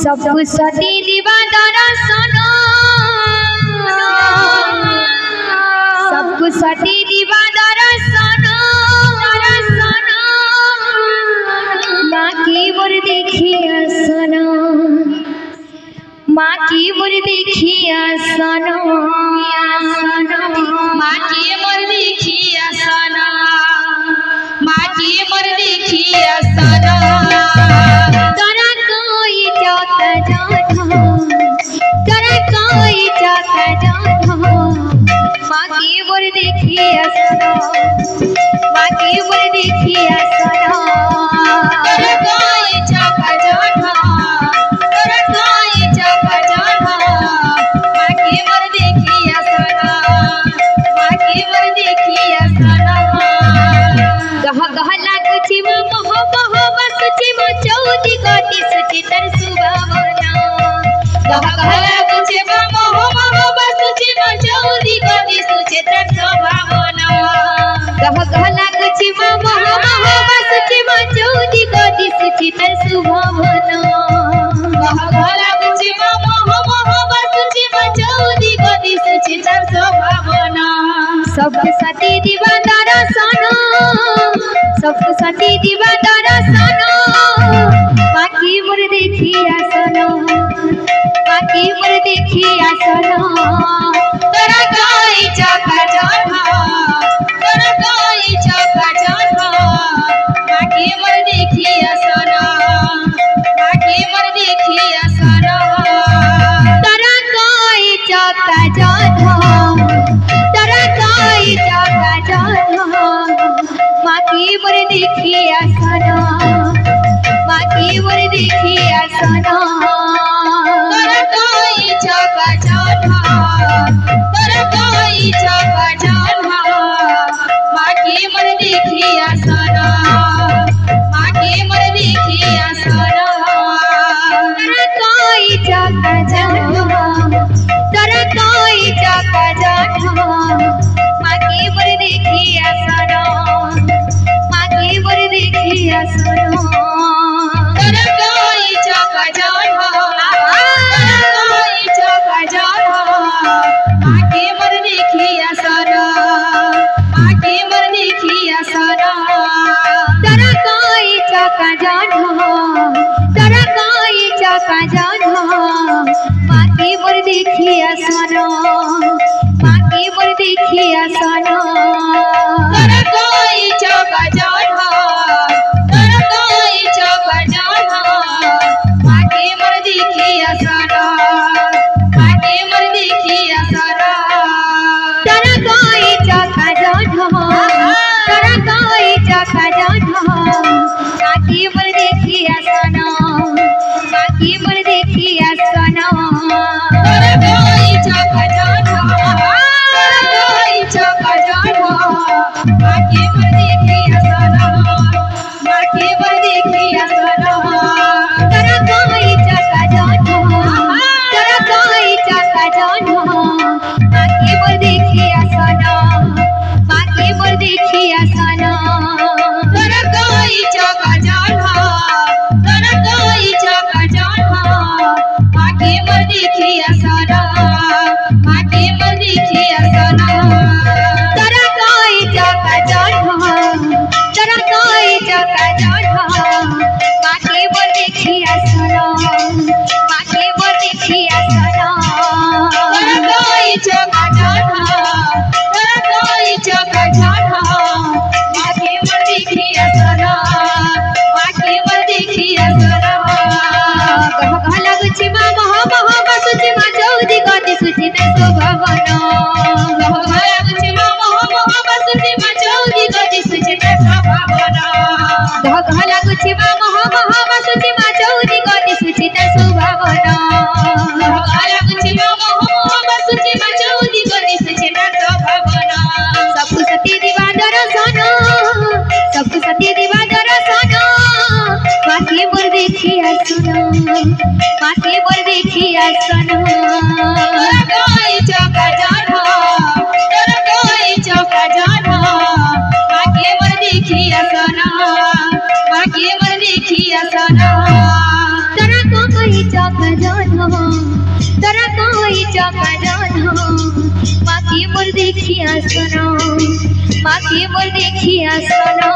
सबको सती दिवा दर्शन सबको सती दिवा दर्शन माँ की मोर देखिया सन माँ की मोर देखिया सन माँ की मोर देखिया सन माँ की मोर देखिया सन सबको सती दिवा दर्शन सबको सती दिवा दर्शन माँ की मोर देखिया सन माँ की मोर देखिया सन तोरा कोई चौका चौथा तोरा कोई चौका चौथा माँ की मोर देखिया सन माँ की मोर देखिया सन तोरा कोई चौका चौथा माँ की मोर देखिया सन माँ की मोर देखिया सन तोरा कोई चौका चौथा तोरा कोई चौका चौथा माँ की मोर देखिया सन माँ की मोर देखिया सन तोरा कोई चौका चौथा तोरा कोई चौका चौथा माँ की मोर देखिया सन माँ की मोर देखिया सन तोरा कोई चौका चौथा तोरा कोई चौका चौथा माँ की मोर देखिया सन माँ की मोर देखिया सन तोरा कोई चौका चौथा तोरा कोई चौका चौथा माँ की मोर देखिया सन माँ की मोर देखिया सन तोरा कोई चौका चौथा तोरा कोई चौका चौथा माँ की मोर देखिया सन माँ की मोर देखिया सन तोरा कोई चौका चौथा तोरा कोई चौका चौथा माँ की मोर देखिया सन माँ की मोर देखिया सन तोरा कोई चौका चौथा तोरा कोई चौका चौथा माँ की मोर देखिया सन माँ की मोर देखिया सन तोरा कोई चौका चौथा तोरा कोई चौका चौथा माँ की मोर देखिया सन माँ की मोर देखिया सन तोरा कोई चौका चौथा तोरा कोई चौका चौथा माँ की मोर देखिया सन माँ की मोर देखिया सन तोरा कोई चौका चौथा तोरा कोई चौका चौथा माँ की मोर देखिया सन माँ की मोर देखिया सन চকা জল মাকে মোর দেখিয়া শোনো মাকে মোর দেখিয়া শোনো